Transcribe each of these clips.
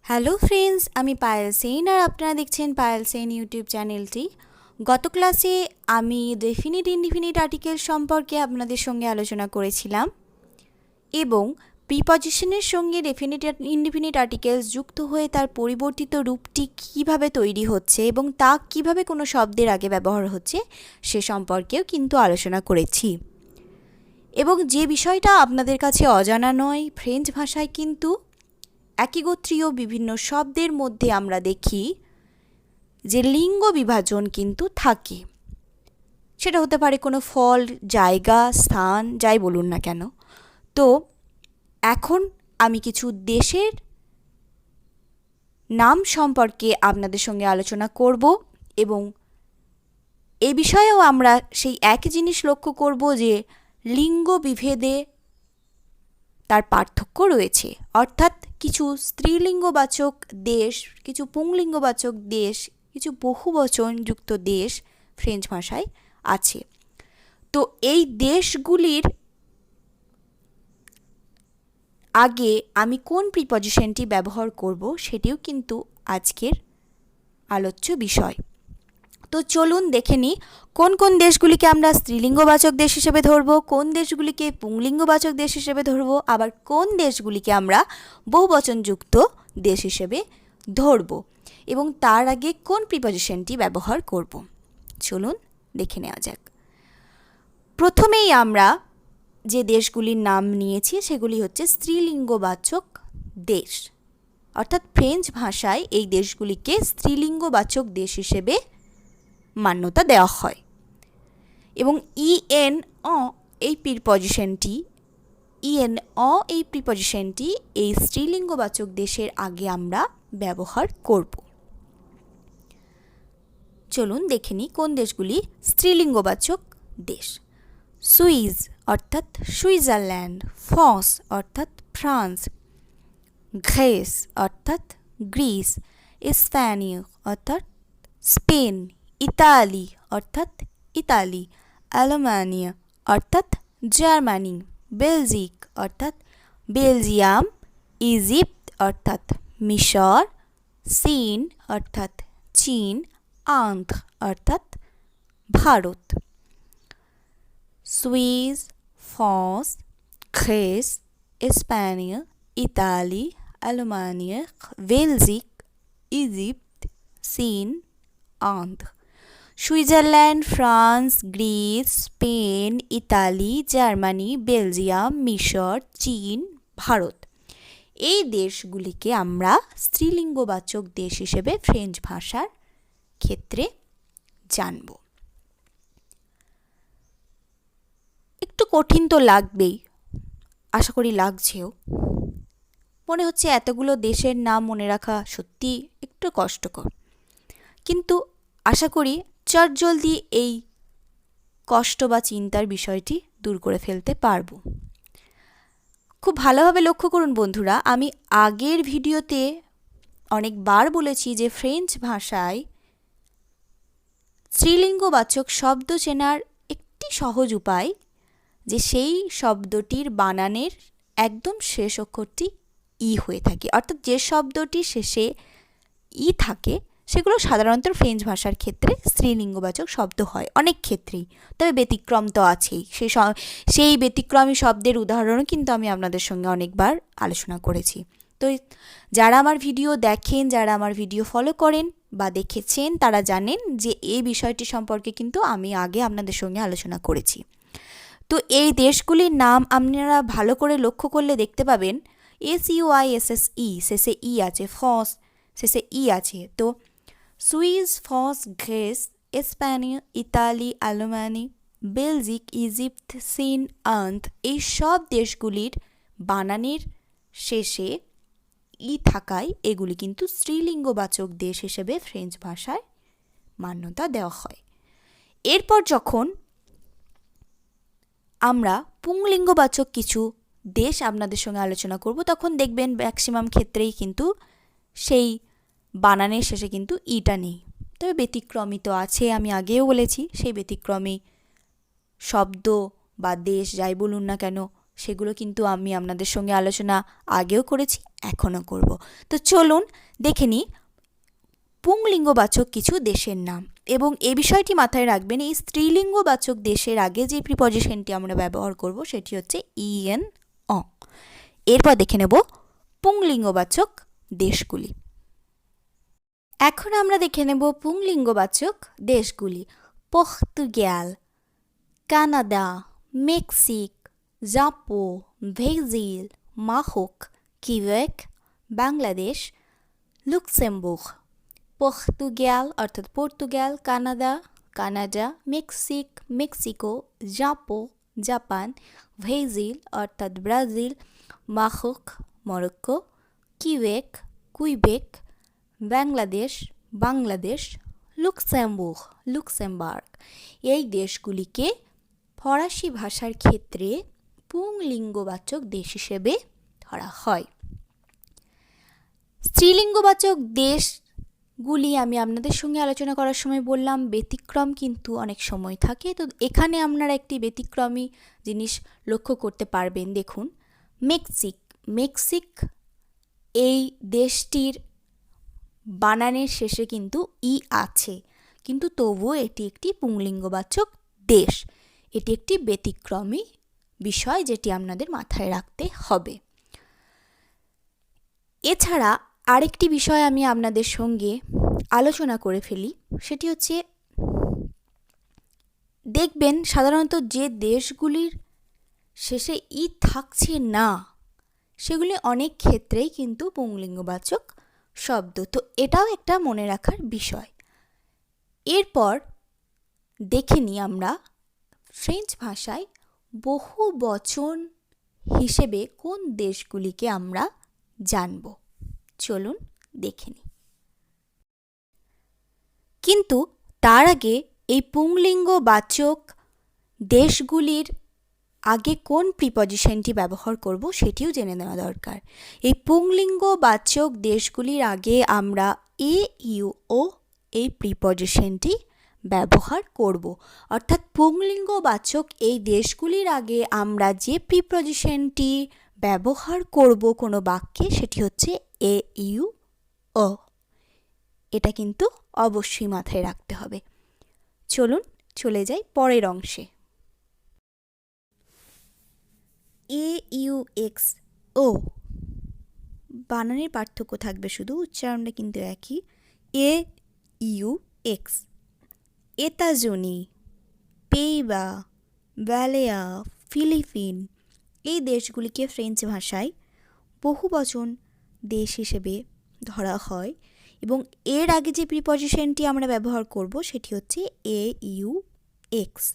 Hello friends, আমি পায়েল সেন আর আপনারা দেখছেন পায়েল সেন ইউটিউব চ্যানেলটি। গত ক্লাসে আমি ডেফিনিট ইনডিফিনিট আর্টিকেল সম্পর্কে আপনাদের সঙ্গে আলোচনা করেছিলাম এবং প্রিপজিশনের সঙ্গে ডেফিনিট ইনডিফিনিট আর্টিকেলস যুক্ত হয়ে তার পরিবর্তিত রূপটি কিভাবে তৈরি হচ্ছে এবং তা কিভাবে কোনো শব্দের আগে ব্যবহার হচ্ছে সে সম্পর্কেও কিন্তু আলোচনা করেছি। এবং যে বিষয়টা আপনাদের কাছে অজানা নয়, ফ্রেঞ্চ ভাষায় কিন্তু একই গোত্রীয় বিভিন্ন শব্দের মধ্যে আমরা দেখি যে লিঙ্গ বিভাজন কিন্তু থাকে। সেটা হতে পারে কোনো ফল, জায়গা, স্থান, যাই বলুন না কেন। তো এখন আমি কিছু দেশের নাম সম্পর্কে আপনাদের সঙ্গে আলোচনা করব এবং এই বিষয়েও আমরা সেই একই জিনিস লক্ষ্য করব যে লিঙ্গ বিভেদে তার পার্থক্য রয়েছে, অর্থাৎ কিছু স্ত্রীলিঙ্গবাচক দেশ, কিছু পুংলিঙ্গবাচক দেশ, কিছু বহুবচনযুক্ত দেশ ফ্রেঞ্চ ভাষায় আছে। তো এই দেশগুলির আগে আমি কোন প্রিপজিশনটি ব্যবহার করব সেটিও কিন্তু আজকের আলোচ্য বিষয়। তো চলুন দেখে নিই কোন কোন দেশগুলিকে আমরা স্ত্রীলিঙ্গবাচক দেশ হিসেবে ধরব, কোন দেশগুলিকে পুংলিঙ্গবাচক দেশ হিসেবে ধরব, আবার কোন দেশগুলিকে আমরা বহুবচনযুক্ত দেশ হিসেবে ধরব এবং তার আগে কোন প্রিপজিশনটি ব্যবহার করব। চলুন দেখে নেওয়া যাক। প্রথমেই আমরা যে দেশগুলির নাম নিয়েছি সেগুলি হচ্ছে স্ত্রীলিঙ্গবাচক দেশ, অর্থাৎ ফ্রেঞ্চ ভাষায় এই দেশগুলিকে স্ত্রীলিঙ্গবাচক দেশ হিসেবে মান্যতা দেওয়া হয় এবং ইএন এই প্রিপজিশনটি এই স্ত্রীলিঙ্গবাচক দেশের আগে আমরা ব্যবহার করব। চলুন দেখে নিই কোন দেশগুলি স্ত্রীলিঙ্গবাচক দেশ। সুইস অর্থাৎ সুইজারল্যান্ড, ফ্রান্স অর্থাৎ ফ্রান্স, গ্রিস অর্থাৎ গ্রিস, স্পেন অর্থাৎ স্পেন, ইতালি অর্থাৎ ইতালি, আলমানিয়া অর্থাৎ জার্মানি, বেলজিক অর্থাৎ বেলজিয়াম, ইজিপ্ট অর্থাৎ মিশর, চীন অর্থাৎ চীন, আন্ধ্র অর্থাৎ ভারত। সুইস, ফ্রান্স, গ্রিস, স্পেন, ইতালি, আলমানিয়া, বেলজিক, ইজিপ্ট, চীন, আন্ধ্র। Switzerland, France, Greece, Spain, Italy, Germany, Belgium, মিশর, চীন, ভারত। এই দেশগুলিকে আমরা স্ত্রীলিঙ্গবাচক দেশ হিসেবে ফ্রেঞ্চ ভাষার ক্ষেত্রে জানব। একটু কঠিন তো লাগবেই, আশা করি লাগছেও। মনে হচ্ছে এতগুলো দেশের নাম মনে রাখা সত্যি একটু কষ্টকর, কিন্তু আশা করি চটজলদি এই কষ্ট বা চিন্তার বিষয়টি দূর করে ফেলতে পারবো। খুব ভালোভাবে লক্ষ্য করুন বন্ধুরা, আমি আগের ভিডিওতে অনেকবার বলেছি যে ফ্রেঞ্চ ভাষায় স্ত্রীলিঙ্গবাচক শব্দ চেনার একটি সহজ উপায় যে সেই শব্দটির বানানের একদম শেষ অক্ষরটি ই হয়ে থাকে, অর্থাৎ যে শব্দটি শেষে ই থাকে সেগুলো সাধারণত ফ্রেঞ্চ ভাষার ক্ষেত্রে স্ত্রীলিঙ্গবাচক শব্দ হয় অনেক ক্ষেত্রেই, তবে ব্যতিক্রম তো আছেই। সেই ব্যতিক্রমী শব্দের উদাহরণও কিন্তু আমি আপনাদের সঙ্গে অনেকবার আলোচনা করেছি। তো যারা আমার ভিডিও দেখেন, যারা আমার ভিডিও ফলো করেন বা দেখেছেন, তারা জানেন যে এই বিষয়টি সম্পর্কে কিন্তু আমি আগে আপনাদের সঙ্গে আলোচনা করেছি। তো এই দেশগুলির নাম আপনারা ভালো করে লক্ষ্য করলে দেখতে পাবেন SUISSE শেষে ই আছে, ফ্রান্স শেষে ই আছে। তো সুইস, ফ্রান্স, গ্রিস, স্পেন, ইতালি, আলমানি, বেলজিক, ইজিপ্ট, চীন, আন্ধ্র এই সব দেশগুলির বানানের শেষে ই থাকায় এগুলি কিন্তু স্ত্রীলিঙ্গবাচক দেশ হিসেবে ফ্রেঞ্চ ভাষায় মান্যতা দেওয়া হয়। এরপর যখন আমরা পুংলিঙ্গবাচক কিছু দেশ আপনাদের সঙ্গে আলোচনা করব, তখন দেখবেন ম্যাক্সিমাম ক্ষেত্রেই কিন্তু সেই বানানের শেষে কিন্তু ইটা নেই, তবে ব্যতিক্রমী তো আছে। আমি আগেও বলেছি সেই ব্যতিক্রমী শব্দ বা দেশ যাই বলুন না কেন সেগুলো কিন্তু আমি আপনাদের সঙ্গে আলোচনা আগেও করেছি, এখনও করব। তো চলুন দেখে নিই পুংলিঙ্গবাচক কিছু দেশের নাম। এবং এই বিষয়টি মাথায় রাখবেন, এই স্ত্রীলিঙ্গবাচক দেশের আগে যে প্রিপজিশনটি আমরা ব্যবহার করব সেটি হচ্ছে ইএন অ। এরপর দেখে নেব পুংলিঙ্গবাচক দেশগুলি। এখন আমরা দেখে নেব পুংলিঙ্গবাচক দেশগুলি। পর্তুগাল, কানাডা, মেক্সিক, জাপো, ব্রাজিল, মারোক, কিউবেক, বাংলাদেশ, লুক্সেমবুর্গ। পর্তুগাল অর্থাৎ পর্তুগাল, কানাডা, মেক্সিক মেক্সিকো, জাপো জাপান, ব্রাজিল অর্থাৎ ব্রাজিল, মারোক মরক্কো, কুইবেক বাংলাদেশ, লুক্সেমবার্গ। এই দেশগুলিকে ফরাসি ভাষার ক্ষেত্রে পুংলিঙ্গবাচক দেশ হিসেবে ধরা হয়। স্ত্রীলিঙ্গবাচক দেশগুলি আমি আপনাদের সঙ্গে আলোচনা করার সময় বললাম ব্যতিক্রম কিন্তু অনেক সময় থাকে। তো এখানে আপনারা একটি ব্যতিক্রমী জিনিস লক্ষ্য করতে পারবেন। দেখুন, মেক্সিক এই দেশটির বানানের শেষে কিন্তু ই আছে, কিন্তু তবুও এটি একটি পুংলিঙ্গবাচক দেশ। এটি একটি ব্যতিক্রমী বিষয় যেটি আপনাদের মাথায় রাখতে হবে। এছাড়া আরেকটি বিষয় আমি আপনাদের সঙ্গে আলোচনা করে ফেলি, সেটি হচ্ছে দেখবেন সাধারণত যে দেশগুলির শেষে ই থাকছে না সেগুলি অনেক ক্ষেত্রেই কিন্তু পুংলিঙ্গবাচক শব্দ। তো এটাও একটা মনে রাখার বিষয়। এরপর দেখে নিই আমরা ফ্রেঞ্চ ভাষায় বহু বচন হিসেবে কোন দেশগুলিকে আমরা জানব। চলুন দেখে নিই। কিন্তু তার আগে এই পুংলিঙ্গবাচক দেশগুলির আগে কোন প্রিপজিশনটি ব্যবহার করব সেটিও জেনে নেওয়া দরকার। এই পুংলিঙ্গবাচক দেশগুলির আগে আমরা এ ইউ ও এই প্রিপজিশনটি ব্যবহার করব। অর্থাৎ পুংলিঙ্গবাচক এই দেশগুলির আগে আমরা যে প্রিপজিশনটি ব্যবহার করব কোনো বাক্যে সেটি হচ্ছে এ ইউ ও। এটা কিন্তু অবশ্যই মাথায় রাখতে হবে। চলুন চলে যাই পরের অংশে। এ ইউ এক্স ও বানানের পার্থক্য থাকবে, শুধু উচ্চারণটা কিন্তু একই। এ ইউ এক্স, এতাজনি, পেইবা, ভ্যালেয়া, ফিলিপিন এই দেশগুলিকে ফ্রেঞ্চ ভাষায় বহুবচন দেশ হিসেবে ধরা হয়। এবং এর আগে যে প্রিপজিশনটি আমরা ব্যবহার করব সেটি হচ্ছে এ ইউ এক্স।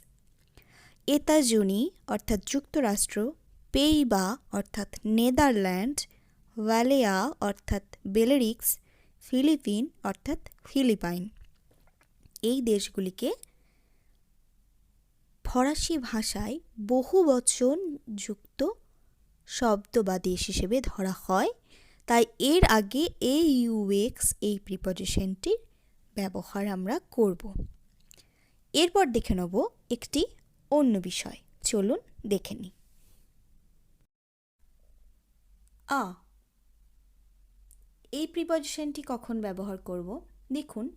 এতাজনি অর্থাৎ যুক্তরাষ্ট্র, পেইবা অর্থাৎ নেদারল্যান্ড, ভ্যালেয়া অর্থাৎ বেলারিক্স, ফিলিপিন অর্থাৎ ফিলিপাইন এই দেশগুলিকে ফরাসি ভাষায় বহুবচন যুক্ত শব্দ বা দেশ হিসেবে ধরা হয়। তাই এর আগে এ ইউ এক্স এই প্রিপজিশনটির ব্যবহার আমরা করব। এরপর দেখে নেব একটি অন্য বিষয়। চলুন দেখে নিই। আ এই প্রিপজিশনটি কখন ব্যবহার করব? দেখুন,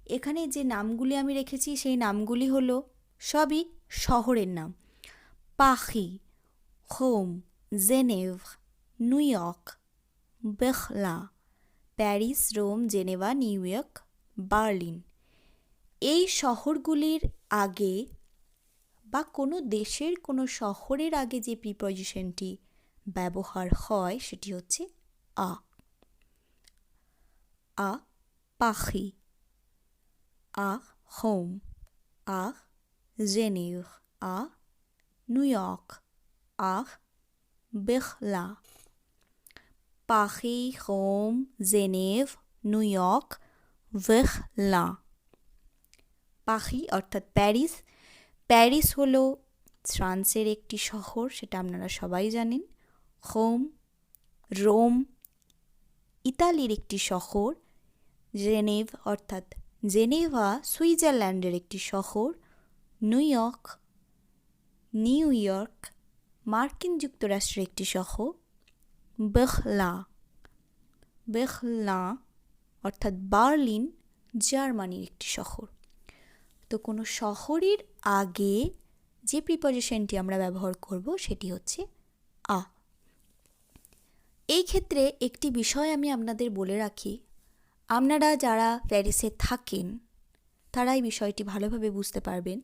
এখানে যে নামগুলি আমি রেখেছি সেই নামগুলি হলো সবই শহরের নাম। পারি, রোম, জেনেভ, নিউ ইয়র্ক, বার্লিন, Paris, Rome, Geneva, New York, Berlin. এই শহরগুলির আগে বা কোনো দেশের কোনো শহরের আগে যে প্রিপজিশনটি ব্যবহার হয় সেটি হচ্ছে আ। আ পারি, আ রোম, আ জেনেভ, আ নিউ ইয়র্ক, আ বার্লিন। পারি, রোম, জেনেভ, নিউ ইয়র্ক, বার্লিন। পারি অর্থাৎ প্যারিস। প্যারিস হলো ফ্রান্সের একটি শহর, সেটা আপনারা সবাই জানেন। রোম ইতালির একটি শহর। জেনেভ অর্থাৎ জেনেভা সুইজারল্যান্ডের একটি শহর। নিউ ইয়র্ক মার্কিন যুক্তরাষ্ট্রের একটি শহর। বার্লিন বেরলিন অর্থাৎ বার্লিন জার্মানির একটি শহর। তো কোনো শহরের আগে যে প্রিপজিশনটি আমরা ব্যবহার করব সেটি হচ্ছে আ। এই ক্ষেত্রে একটি বিষয় আমি আপনাদের বলে রাখি, আপনারা যারা প্যারিসে থাকেন তারা এই বিষয়টি ভালোভাবে বুঝতে পারবেন।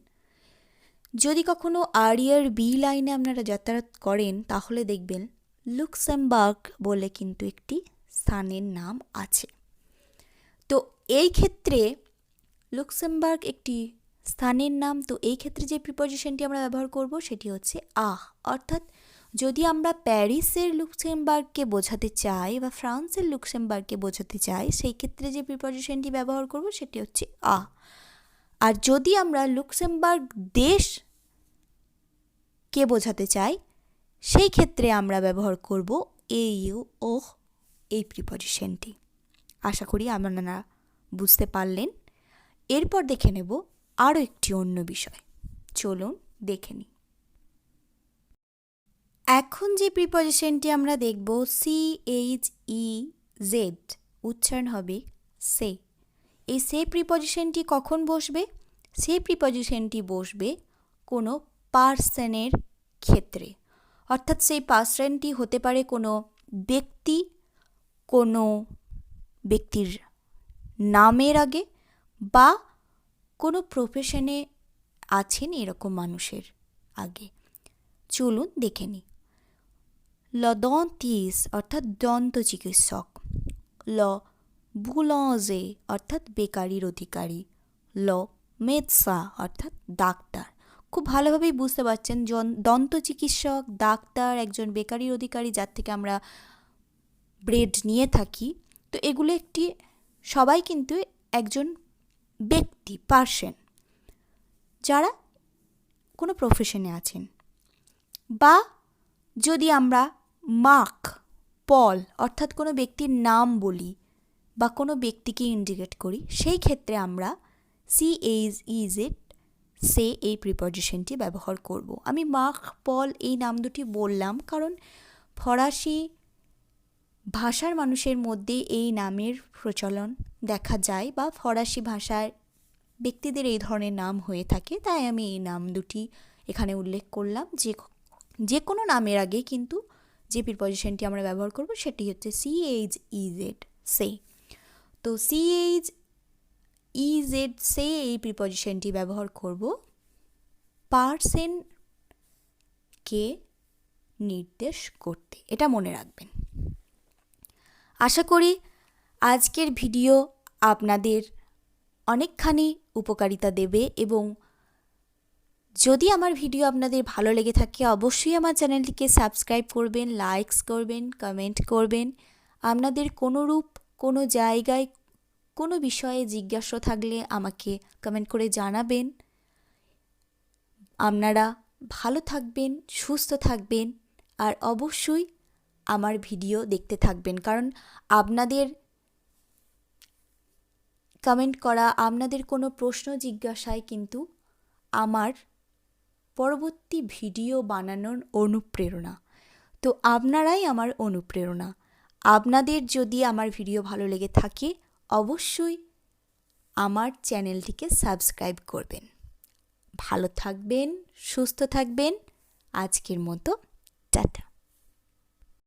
যদি কখনো আরিয়ার বি লাইনে আপনারা যাতায়াত করেন তাহলে দেখবেন লুক্সেমবার্গ বলে কিন্তু একটি স্থানের নাম আছে। তো এই ক্ষেত্রে লুক্সেমবার্গ একটি স্থানের নাম, তো এই ক্ষেত্রে যে প্রিপজিশনটি আমরা ব্যবহার করব সেটি হচ্ছে আহ। অর্থাৎ যদি আমরা প্যারিসের লুক্সেমবার্গকে বোঝাতে চাই বা ফ্রান্সের লুক্সেমবার্গকে বোঝাতে চাই, সেই ক্ষেত্রে যে প্রিপজিশনটি ব্যবহার করব সেটি হচ্ছে আহ। আর যদি আমরা লুক্সেমবার্গ দেশকে বোঝাতে চাই সেই ক্ষেত্রে আমরা ব্যবহার করব ইউ ও এই প্রিপজিশনটি। আশা করি আপনারা বুঝতে পারলেন। এরপর দেখে নেব আরও একটি অন্য বিষয়। চলুন দেখে নিই। এখন যে প্রিপজিশনটি আমরা দেখব CHEZ, উচ্চারণ হবে সে। এই সে প্রিপজিশনটি কখন বসবে? সে প্রিপজিশনটি বসবে কোনো পার্সনের ক্ষেত্রে। অর্থাৎ সেই পার্সনটি হতে পারে কোনো ব্যক্তি, কোনো ব্যক্তির নামের আগে, বা কোনো প্রফেশনে আছেন এরকম মানুষের আগে। চলুন দেখে নিই। ল দন্তিস অর্থাৎ দন্ত চিকিৎসক, ল বুলাঞ্জে অর্থাৎ বেকারির অধিকারী, ল মেদসা অর্থাৎ ডাক্তার। খুব ভালোভাবেই বুঝতে পারছেন দন্ত চিকিৎসক, ডাক্তার, একজন বেকারির অধিকারী যার থেকে আমরা ব্রেড নিয়ে থাকি। তো এগুলো একটি সবাই কিন্তু একজন ব্যক্তি, পার্সন, যারা কোনো প্রফেশনে আছেন। বা যদি আমরা মার্ক, পল অর্থাৎ কোনো ব্যক্তির নাম বলি বা কোনো ব্যক্তিকে ইন্ডিকেট করি, সেই ক্ষেত্রে আমরা CHEZ সে এই প্রিপজিশনটি ব্যবহার করব। আমি মার্ক, পল এই নাম দুটি বললাম কারণ ফরাসি ভাষার মানুষের মধ্যে এই নামের প্রচলন দেখা যায়, বা ফরাসি ভাষার ব্যক্তিদের এই ধরনের নাম হয়ে থাকে, তাই আমি এই নাম দুটি এখানে উল্লেখ করলাম। যে কোনো নামের আগে কিন্তু যে প্রিপজিশনটি আমরা ব্যবহার করব সেটি হচ্ছে CHEZ সে। তো CHEZ সে এই প্রিপজিশনটি ব্যবহার করব পার্সনকে নির্দেশ করতে। এটা মনে রাখবেন। আশা করি আজকের ভিডিও আপনাদের অনেকখানি উপকারিতা দেবে, এবং যদি আমার ভিডিও আপনাদের ভালো লেগে থাকে অবশ্যই আমার চ্যানেলটিকে সাবস্ক্রাইব করবেন, লাইকস করবেন, কমেন্ট করবেন। আপনাদের কোনোরূপ কোনো জায়গায় কোনো বিষয়ে জিজ্ঞাসা থাকলে আমাকে কমেন্ট করে জানাবেন। আপনারা ভালো থাকবেন, সুস্থ থাকবেন, আর অবশ্যই আমার ভিডিও দেখতে থাকবেন, কারণ আপনাদের কমেন্ট করা, আপনাদের কোনো প্রশ্ন জিজ্ঞাসায় কিন্তু আমার পরবর্তী ভিডিও বানানোর অনুপ্রেরণা। তো আপনারাই আমার অনুপ্রেরণা। আপনাদের যদি আমার ভিডিও ভালো লেগে থাকে অবশ্যই আমার চ্যানেলটিকে সাবস্ক্রাইব করবেন। ভালো থাকবেন, সুস্থ থাকবেন। আজকের মতো টাটা।